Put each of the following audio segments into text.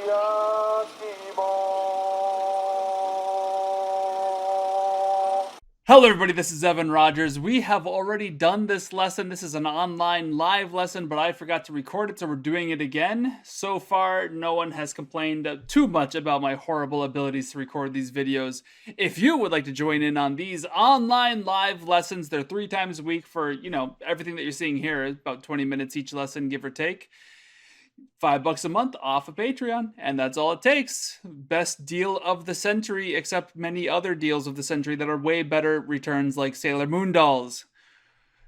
Hello everybody, this is Evan Rogers. We have already done this lesson. This is an online live lesson, but I forgot to record it, so we're doing it again. So far, no one has complained too much about my horrible abilities to record these videos. If you would like to join in on these online live lessons, they're 3 times a week for, everything that you're seeing here, about 20 minutes each lesson, give or take. $5 a month off of Patreon, and that's all it takes. Best deal of the century, except many other deals of the century that are way better returns, like Sailor Moon dolls.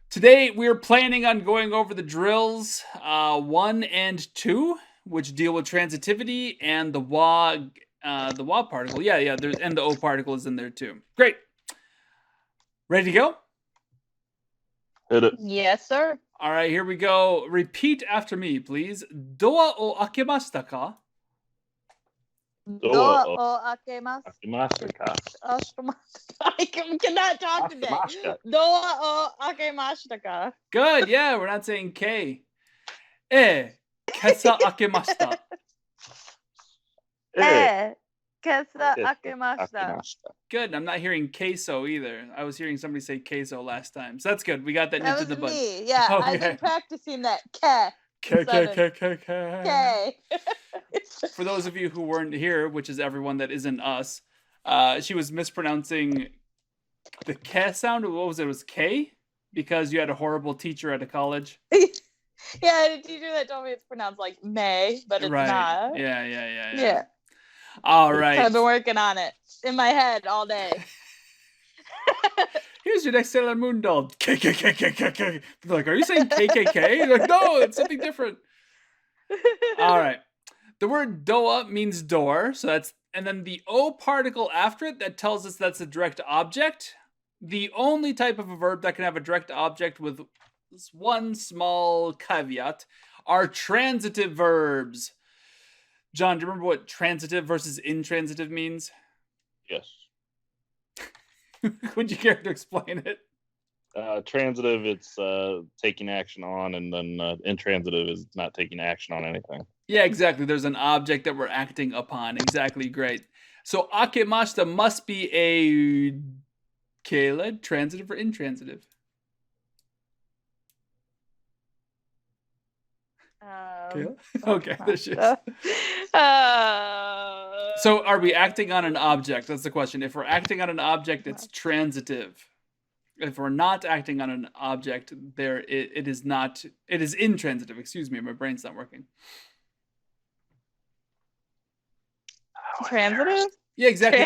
Today we're planning on going over the drills 1 and 2, which deal with transitivity and the wa particle. Yeah, there's, and the o particle is in there too. Great. Ready to go? Hit it. Yes, sir. All right, here we go. Repeat after me, please. Doa o akemashita ka? Doa o akemasu. Akemashita. I cannot talk today. Doa o akemashita ka. Good, yeah, we're not saying K. Kesa akemashita. Kesa akemashita. Good, I'm not hearing queso either. I was hearing somebody say queso last time. So that's good. We got that nipped in the bud. Me. Yeah, Okay. I've been practicing that K. For those of you who weren't here, which is everyone that isn't us, she was mispronouncing the K sound. What was it? It was K? Because you had a horrible teacher at a college. Yeah, I had a teacher that told me it's pronounced like May, but it's not. Yeah. All right. So I've been working on it in my head all day. Here's your next Sailor Moon doll. KKKKKK. They're like, are you saying KKK? You're like, no, it's something different. All right. The word doa means door. So that's, and then the O particle after it, that tells us that's a direct object. The only type of a verb that can have a direct object with one small caveat are transitive verbs. John, do you remember what transitive versus intransitive means? Yes. Would you care to explain it? Transitive, it's taking action on, and then intransitive is not taking action on anything. Yeah, exactly. There's an object that we're acting upon. Exactly, great. So akemashita must be a Kayla, transitive or intransitive? Okay, there she is. So are we acting on an object? That's the question. If we're acting on an object, it's transitive. If we're not acting on an object, it is intransitive. Excuse me, my brain's not working. Transitive? Yeah, exactly.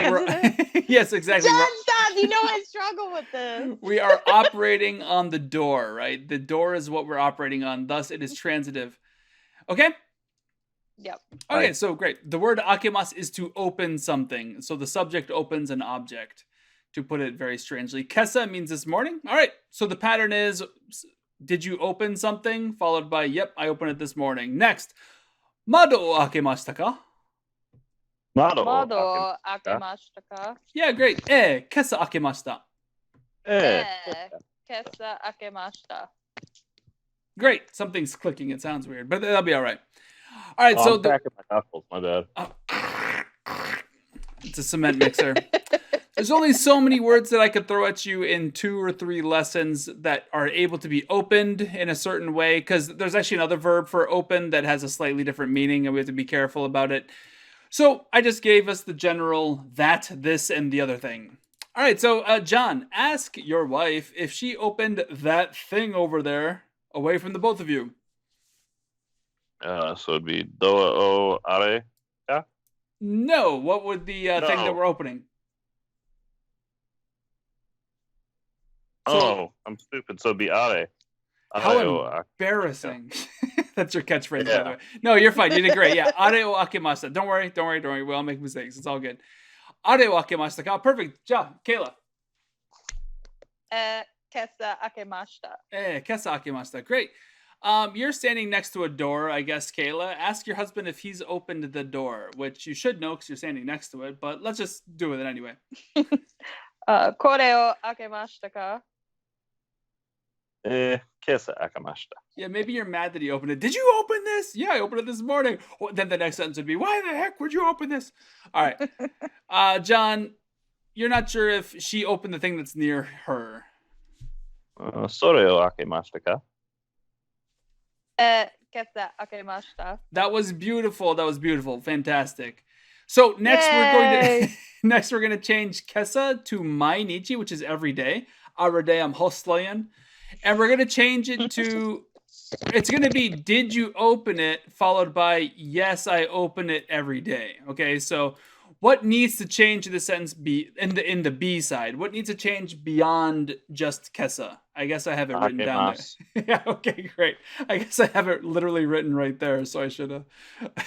Yes, exactly. John, stop! You know I struggle with this. We are operating on the door, right? The door is what we're operating on. Thus, it is transitive. Okay? Yep. Okay, so great. The word akemasu is to open something. So the subject opens an object, to put it very strangely. Kesa means this morning. All right, so the pattern is, did you open something? Followed by, yep, I opened it this morning. Next, mado o akemashita ka? Mado akemashita ka? Yeah, great. Kesa akemashita. Kesa akemashita. Great. Something's clicking. It sounds weird, but that'll be all right. All right, so I'm cracking my knuckles. My bad. It's a cement mixer. There's only so many words that I could throw at you in 2 or 3 lessons that are able to be opened in a certain way, because there's actually another verb for open that has a slightly different meaning, and we have to be careful about it. So I just gave us the general that, this, and the other thing. All right, so John, ask your wife if she opened that thing over there away from the both of you. So it'd be doa o are? Yeah? No, what would the thing that we're opening? So, I'm stupid. So it'd be are. How embarrassing. That's your catchphrase, by the way. No, you're fine. You did great. Yeah. Are o akemashita. Don't worry. We all make mistakes. It's all good. Are o akemashita ka. Perfect job. Kayla. Kesa akemashita. Kesa akemashita. Great. You're standing next to a door, I guess, Kayla. Ask your husband if he's opened the door, which you should know because you're standing next to it, but let's just do it anyway. Kore o akemashita ka? Kesa akamashita. Yeah, maybe you're mad that he opened it. Did you open this? Yeah, I opened it this morning. Well, then the next sentence would be, why the heck would you open this? All right. John, you're not sure if she opened the thing that's near her. Sore o akemashita ka? Kesa akemashita. That was beautiful. That was beautiful. Fantastic. So next Yay! we're going to change kesa to mainichi, which is every day. Aradayam hosloyan. And we're going to change it to, it's going to be, did you open it? Followed by, yes, I open it every day. Okay, so what needs to change in the sentence be in the B side? What needs to change beyond just kesa? I guess I have it written down there. Yeah, okay, great. I guess I have it literally written right there, so I should have.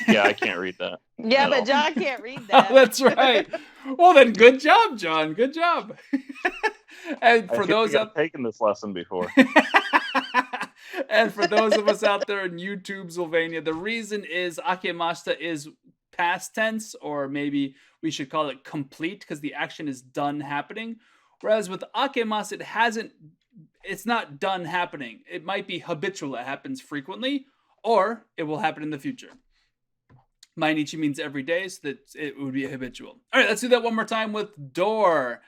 Yeah, I can't read that. Yeah, but John can't read that. Oh, that's right. Well, then, good job, John. Good job. And for those I've taken this lesson before. And for those of us out there in YouTube, Sylvania, the reason is akemashita is past tense, or maybe we should call it complete because the action is done happening. Whereas with akemasu, it's not done happening. It might be habitual, it happens frequently, or it will happen in the future. Mainichi means every day, so that it would be habitual. All right, let's do that one more time with door.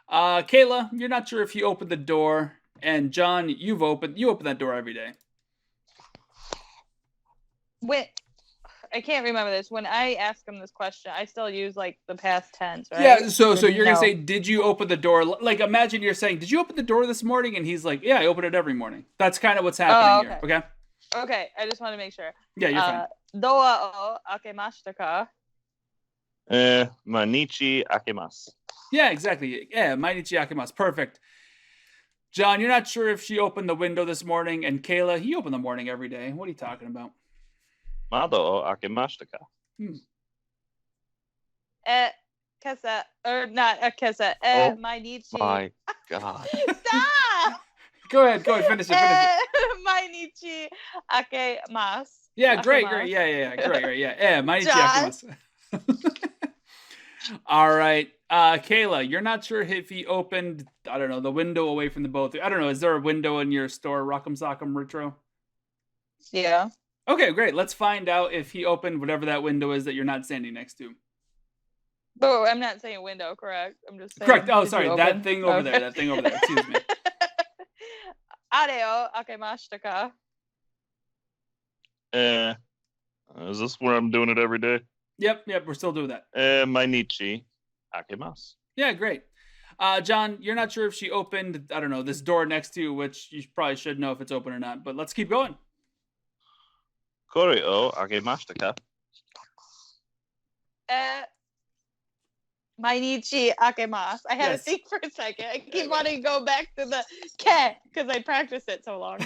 Kayla, you're not sure if you opened the door, and John, you open that door every day. I can't remember this. When I ask him this question, I still use like the past tense, right? Yeah, so you're going to say, did you open the door? Like, imagine you're saying, did you open the door this morning? And he's like, yeah, I open it every morning. That's kind of what's happening here, okay? Okay, I just want to make sure. Yeah, you're fine. Doa o akemashita ka? Mainichi akemasu. Yeah, exactly. Yeah, mainichi akemasu. Perfect. John, you're not sure if she opened the window this morning, and Kayla, he opened the morning every day. What are you talking about? Mado o akemashita ka? Kesa, or not kesa. Mainichi. My God. Stop! Go ahead, finish it. Mainichi akemasu. Yeah, great. Yeah, great. Yeah, mainichi akemasu. All right. Kayla, you're not sure if he opened, I don't know, the window away from the both. I don't know. Is there a window in your store, Rock'em Sock'em Retro? Yeah. Okay, great. Let's find out if he opened whatever that window is that you're not standing next to. Oh, I'm not saying window, correct? I'm just saying. Correct. Oh, sorry. That thing over there. That thing over there. Excuse me. Are o akemashita ka? Is this where I'm doing it every day? Yep. We're still doing that. Mainichi akemasu. Yeah, great. John, you're not sure if she opened, I don't know, this door next to you, which you probably should know if it's open or not, but let's keep going. Kore o akemashita ka? Mainichi akemasu. I had to think for a second. I keep wanting to go back to the ke because I practiced it so long.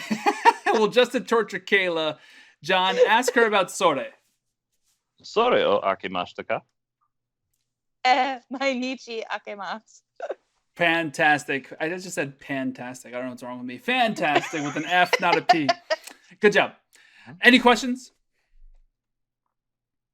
Well, just to torture Kayla, John, ask her about sore. Sore o akemashita ka? Mainichi akemasu. Fantastic. I just said fantastic. I don't know what's wrong with me. Fantastic with an F, not a P. Good job. Any questions?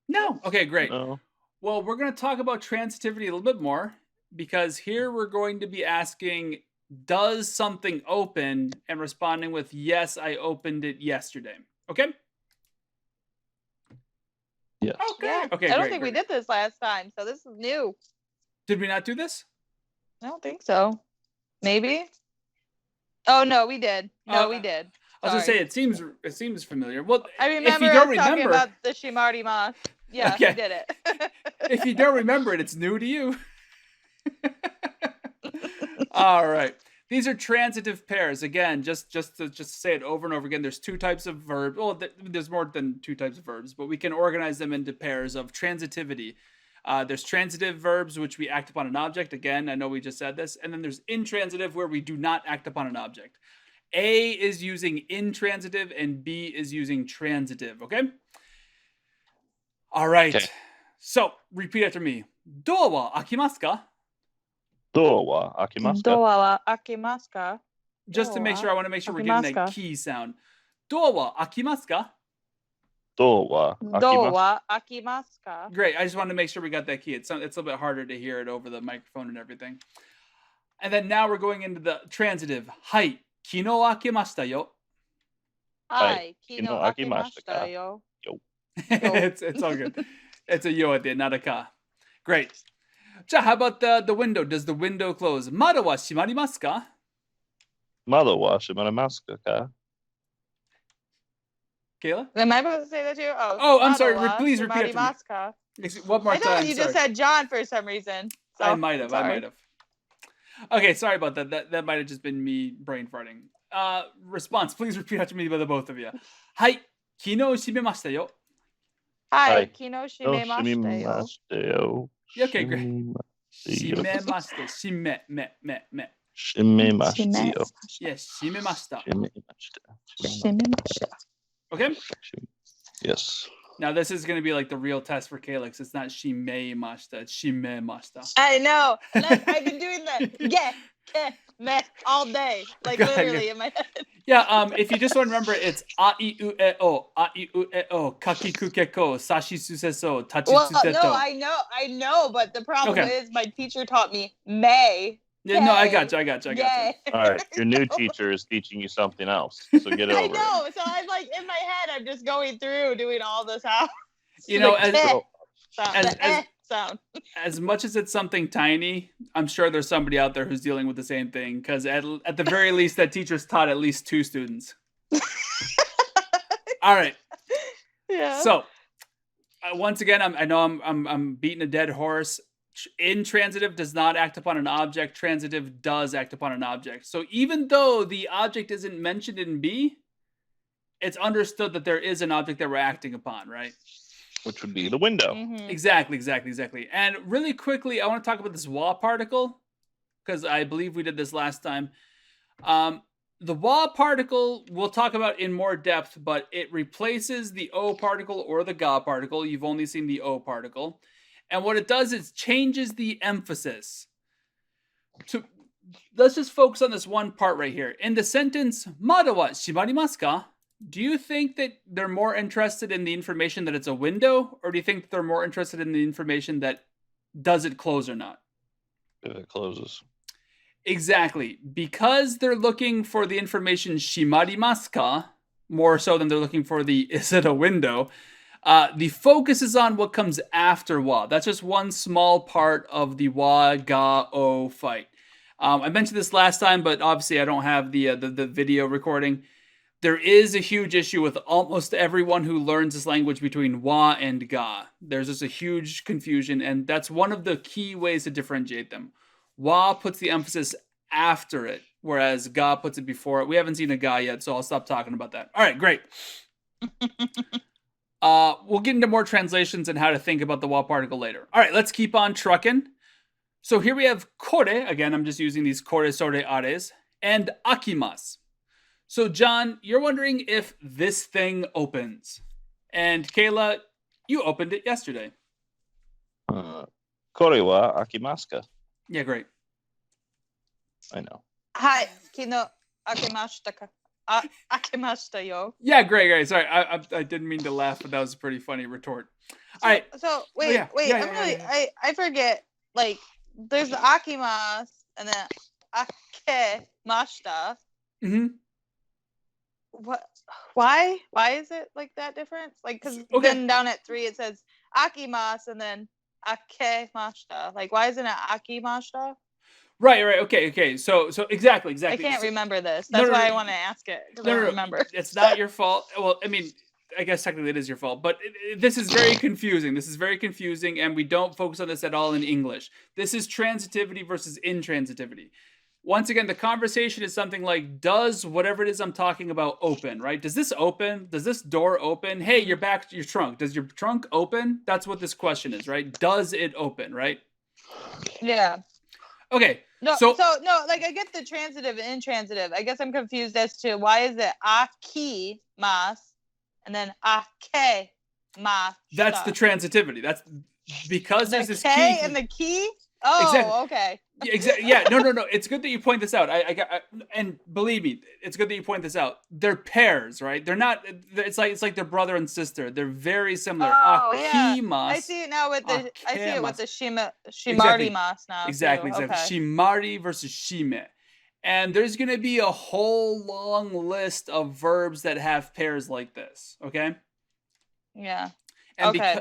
No. Okay, great. No. Well, we're going to talk about transitivity a little bit more because here we're going to be asking, does something open, and responding with, yes, I opened it yesterday. Okay? Yes. Okay. Yeah. Okay, I don't think we did this last time, so this is new. Did we not do this? I don't think so. Maybe. Oh no, we did. No, we did. I was gonna say it seems familiar. Well, I remember if you don't talking remember about the Shimari Mas. Yeah, Okay. we did it. If you don't remember it, it's new to you. All right. These are transitive pairs. Again, just to say it over and over again, there's two types of verbs. Well, there's more than two types of verbs, but we can organize them into pairs of transitivity. There's transitive verbs, which we act upon an object. Again, I know we just said this. And then there's intransitive, where we do not act upon an object. A is using intransitive and B is using transitive. Okay? All right. Okay. So, repeat after me. Door wa akimasu ka? Door wa akimasu ka? Door wa akimasu ka? Just to make sure, I want to make sure we're getting that key sound. Door wa akimasu ka? Door wa akimasu ka? Great. I just wanted to make sure we got that key. It's a little bit harder to hear it over the microphone and everything. And then now we're going into the transitive. Hai, kino akemashita yo. Hi, Kino kino akimashita ka. akimashita yo. It's all good. It's a yo at the end, not a ka. Great. How about the window? Does the window close? Mado wa shimarimasu ka? Mother wa shimarimasu ka. Kayla? Am I supposed to say that too? Oh, I'm sorry. Madawa Please repeat after me. shimarimasu. One more I time. thought you just sorry. said John for some reason. So, I might have. sorry. Okay, sorry about that. That might have just been me brain farting. Response. Please repeat after me by the both of you. Hai, kino shimemashita yo. Hi, Hi. kino No, shimemashita yo. shimimashita yo. Okay, great. Shimimashita yo. Shimemashita. Me. Shimimashita yo. Yes, shimemashita. Shimemashita. Okay? Yes. Now this is going to be like the real test for Calyx. It's not shimemashita. It's shimemashita. I know. Look, I've been doing the meh all day. Like literally in my head. Yeah, if you just want to remember, it's a-i-u-e-o, kaki-ku-ke-ko, sashi-su-se-so, tachi-tsu-se-to. Well, no, I know, but the problem is my teacher taught me may. Yeah, no, I got you. Yay. All right. Your new teacher is teaching you something else. So get over I know. So I'm like in my head, I'm just going through doing all this out. You know, sound. As much as it's something tiny, I'm sure there's somebody out there who's dealing with the same thing. Because at the very least, that teacher's taught at least 2 students. All right. Yeah. So, once again, I know I'm beating a dead horse. Intransitive does not act upon an object. Transitive does act upon an object. So even though the object isn't mentioned in B, it's understood that there is an object that we're acting upon, right? Which would be the window. Mm-hmm. Exactly. And really quickly, I want to talk about this wa particle, because I believe we did this last time. The wa particle we'll talk about in more depth, but it replaces the o particle or the ga particle. You've only seen the o particle. And what it does is changes the emphasis. Let's just focus on this one part right here. In the sentence, Mada wa shimarimasu ka? Do you think that they're more interested in the information that it's a window, or do you think that they're more interested in the information that does it close or not? If it closes. Exactly. Because they're looking for the information shimarimasu ka, more so than they're looking for the is it a window, the focus is on what comes after wa. That's just one small part of the wa, ga, o fight. I mentioned this last time, but obviously I don't have the video recording. There is a huge issue with almost everyone who learns this language between wa and ga. There's just a huge confusion, and that's one of the key ways to differentiate them. Wa puts the emphasis after it, whereas ga puts it before it. We haven't seen a ga yet, so I'll stop talking about that. All right, great. We'll get into more translations and how to think about the wa particle later. All right, let's keep on trucking. So here we have kore. Again, I'm just using these kore, sore, ares. And akimasu. So John, you're wondering if this thing opens. And Kayla, you opened it yesterday. Kore wa akimasu ka? Yeah, great. I know. Hi, kino akemashita ka. Akemashita yo. Yeah, great. Sorry, I didn't mean to laugh, but that was a pretty funny retort. All right. So wait. I forget. Like, there's the akimas and then akemashita. Mm-hmm. What? Why? Why is it like that difference? Like, because then down at 3 it says akimas and then akemashita. Like, why isn't it akimashita? Right. Okay. So exactly. I can't remember this. That's why I want to ask it, because I don't remember. It's not your fault. Well, I mean, I guess technically it is your fault, but this is very confusing. And we don't focus on this at all in English. This is transitivity versus intransitivity. Once again, the conversation is something like, does whatever it is I'm talking about open, right? Does this open? Does this door open? Hey, you're back to your trunk. Does your trunk open? That's what this question is, right? Does it open, right? Yeah. Okay. No, like, I get the transitive and intransitive. I guess I'm confused as to why is it akimas and then akemas. That's the transitivity. That's because there's this K key. and the key? Oh, exactly. Okay. Exactly. Yeah. No. It's good that you point this out. And believe me, it's good that you point this out. They're pairs, right? They're not. It's like they're brother and sister. They're very similar. Oh, yeah. I see it now with the. I see it with the shimari mas now. Exactly. Okay. Shimari versus shime, And there's going to be a whole long list of verbs that have pairs like this. Okay. Yeah. And okay.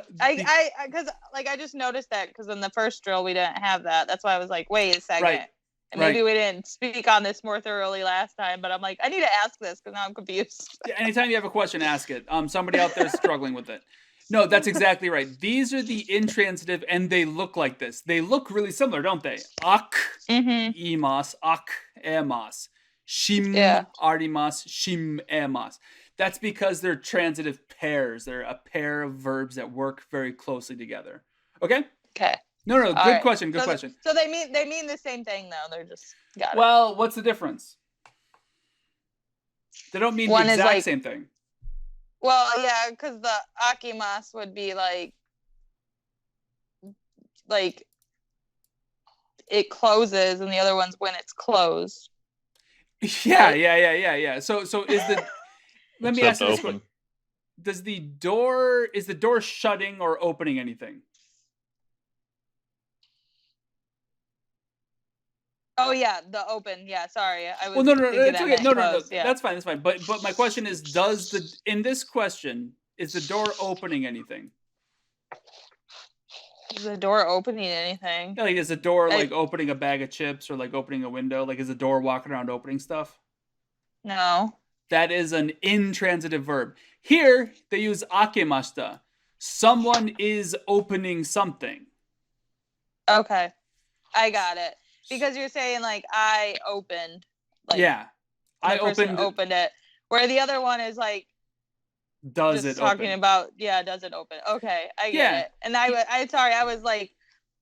Because I just noticed that because in the first drill we didn't have that. That's why I was like, wait a second. Right. And maybe we didn't speak on this more thoroughly last time, but I'm like, I need to ask this because now I'm confused. Yeah, anytime you have a question, ask it. Somebody out there is struggling with it. No, that's exactly right. These are the intransitive, and they look like this. They look really similar, don't they? Ak, imas, ak, emas. Shim, arimas, shim, emas. That's because they're transitive pairs. They're a pair of verbs that work very closely together. Okay? Okay. No, good question. Good question. So they mean the same thing, though. They're just got it. Well, what's the difference? They don't mean the exact same thing. Well, yeah, because the akimas would be like it closes, and the other one's when it's closed. Yeah, right? Yeah. So is the let me ask you this question. Is the door shutting or opening anything? Oh yeah, the open. Yeah, sorry. I was no, it's okay. No. Yeah. That's fine. But my question is, in this question, is the door opening anything? Is the door opening anything? Yeah, like is the door like opening a bag of chips or like opening a window? Like is the door walking around opening stuff? No. That is an intransitive verb. Here they use akemashita. Someone is opening something. Okay, I got it. Because you're saying like I opened. Like, yeah, I opened it. Where the other one is like, does it talking open? About does it open? Okay, I get it. And I was like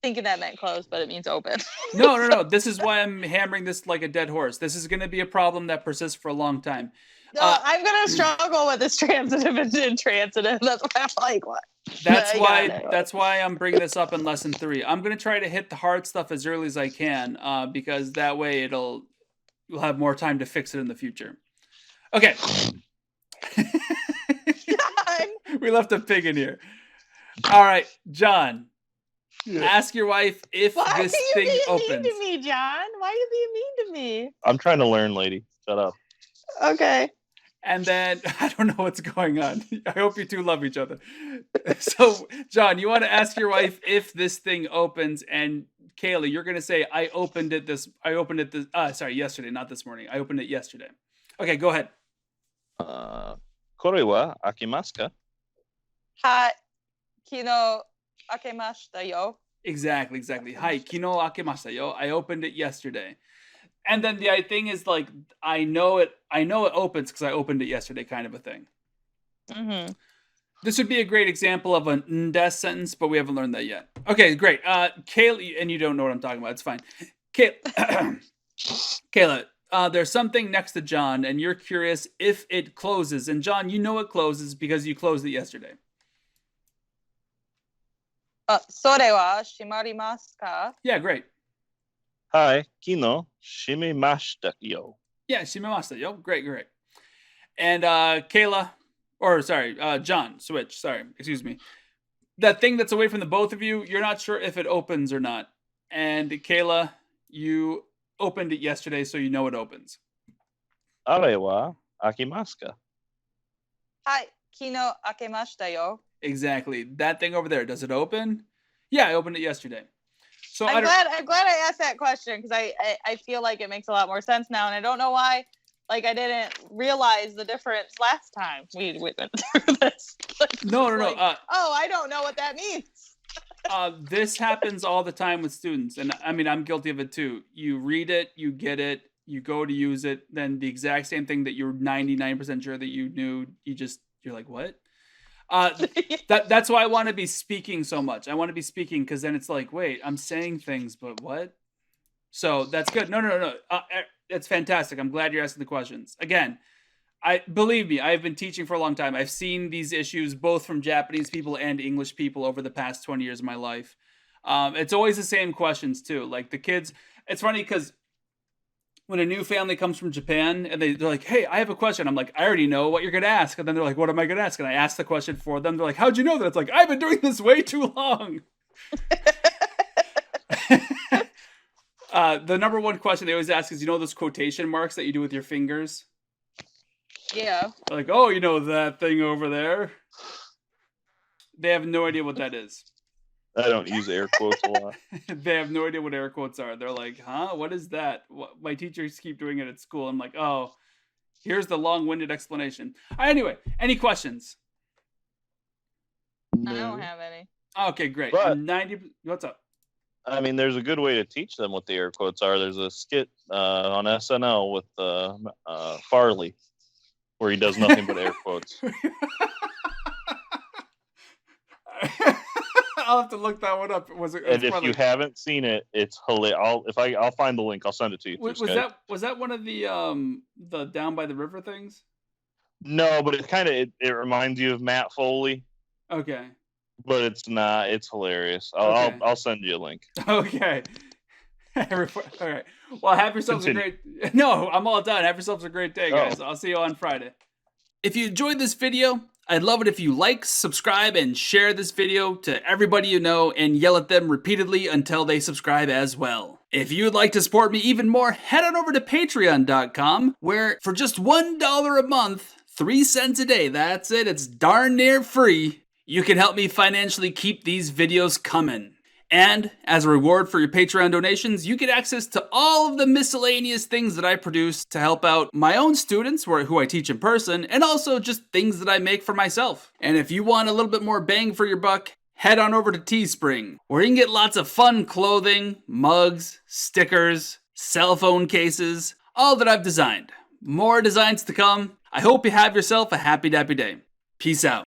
thinking that meant close, but it means open. No. This is why I'm hammering this like a dead horse. This is going to be a problem that persists for a long time. No, I'm gonna struggle with this transitive and intransitive. That's why I'm like, what? That's why I'm bringing this up in lesson 3. I'm gonna try to hit the hard stuff as early as I can, because that way we'll have more time to fix it in the future. Okay. We left a pig in here. All right, John. Yeah. Ask your wife if this thing opens. Why are you being mean to me, John? Why are you being mean to me? I'm trying to learn, lady. Shut up. Okay. And then, I don't know what's going on. I hope you two love each other. So, John, you want to ask your wife if this thing opens, and Kayla, you're going to say, I opened it yesterday, not this morning. I opened it yesterday. Okay, go ahead. これは開きますか? はい、昨日開けましたよ. Exactly. はい、昨日開けましたよ. I opened it yesterday. And then the thing is like, I know it opens because I opened it yesterday kind of a thing. Mm-hmm. This would be a great example of an ndes sentence, but we haven't learned that yet. Okay, great. Kayla, and you don't know what I'm talking about. It's fine. Kayla, there's something next to John, and you're curious if it closes. And John, you know it closes because you closed it yesterday. それは閉まりますか? Yeah, great. はい、昨日閉めましたよ. Yeah, 閉めましたよ. Great. And John, switch. Sorry, excuse me. That thing that's away from the both of you, you're not sure if it opens or not. And Kayla, you opened it yesterday, so you know it opens. あれは開きますか? はい、昨日開けましたよ. Exactly. That thing over there, does it open? Yeah, I opened it yesterday. So I'm glad I asked that question because I feel like it makes a lot more sense now, and I don't know why. Like I didn't realize the difference last time we went through this. No. I don't know what that means. This happens all the time with students, and I mean I'm guilty of it too. You read it, you get it, you go to use it, then the exact same thing that you're 99% sure that you knew, you're like, what? That's why I want to be speaking so much. I want to be speaking because then it's like, wait, I'm saying things, but what? So that's good. No. It's fantastic. I'm glad you're asking the questions. Again, believe me, I've been teaching for a long time. I've seen these issues both from Japanese people and English people over the past 20 years of my life. It's always the same questions too. Like the kids, it's funny because when a new family comes from Japan and they're like, hey, I have a question. I'm like, I already know what you're going to ask. And then they're like, what am I going to ask? And I ask the question for them. They're like, how'd you know that? It's like, I've been doing this way too long. The number one question they always ask is, those quotation marks that you do with your fingers? Yeah. Like, oh, that thing over there? They have no idea what that is. I don't use air quotes a lot. They have no idea what air quotes are. They're like, huh? What is that? My teachers keep doing it at school. I'm like, oh, here's the long-winded explanation. Anyway, any questions? I don't have any. Okay, great. But, what's up? I mean, there's a good way to teach them what the air quotes are. There's a skit on SNL with Farley where he does nothing but air quotes. I'll have to look that one up. And if you haven't seen it, it's hilarious. I'll find the link. I'll send it to you. Was that one of the Down by the River things? No, but it reminds you of Matt Foley. Okay. But it's not. It's hilarious. Okay. I'll send you a link. Okay. All right. Well, have yourselves a great. No, I'm all done. Have yourselves a great day, guys. I'll see you on Friday. If you enjoyed this video, I'd love it if you like, subscribe, and share this video to everybody you know and yell at them repeatedly until they subscribe as well. If you'd like to support me even more, head on over to patreon.com, where for just $1 a month, 3 cents a day, that's it, it's darn near free, you can help me financially keep these videos coming. And as a reward for your Patreon donations, you get access to all of the miscellaneous things that I produce to help out my own students who I teach in person, and also just things that I make for myself. And if you want a little bit more bang for your buck, head on over to Teespring, where you can get lots of fun clothing, mugs, stickers, cell phone cases, all that I've designed. More designs to come. I hope you have yourself a happy dappy day. Peace out.